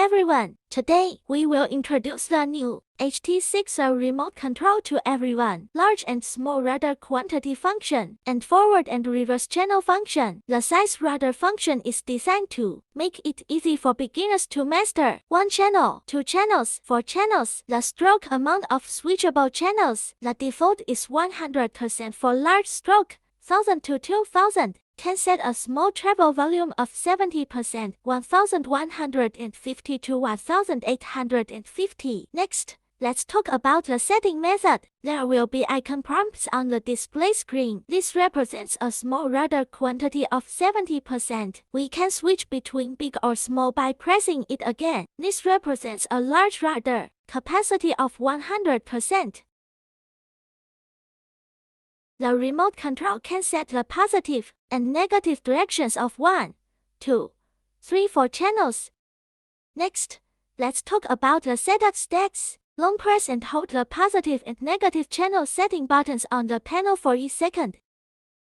everyone. Today, we will introduce the new HT-6A remote control to everyone. Large and small rudder quantity function, and forward and reverse channel function. The size rudder function is designed to make it easy for beginners to master. 1 channel, 2 channels, 4 channels. The stroke amount of switchable channels. The default is 100% for large stroke, 1000 to 2000. Can set a small treble volume of 70%, 1150 to 1850. Next, let's talk about the setting method. There will be icon prompts on the display screen. This represents a small rudder quantity of 70%. We can switch between big or small by pressing it again. This represents a large rudder capacity of 100%. The remote control can set the positive and negative directions of 1, 2, 3, 4 channels. Next, let's talk about the setup steps. Long press and hold the positive and negative channel setting buttons on the panel for each second.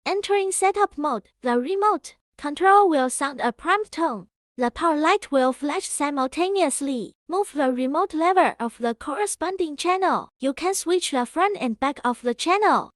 Entering setup mode, the remote control will sound a prompt tone. The power light will flash simultaneously. Move the remote lever of the corresponding channel. You can switch the front and back of the channel.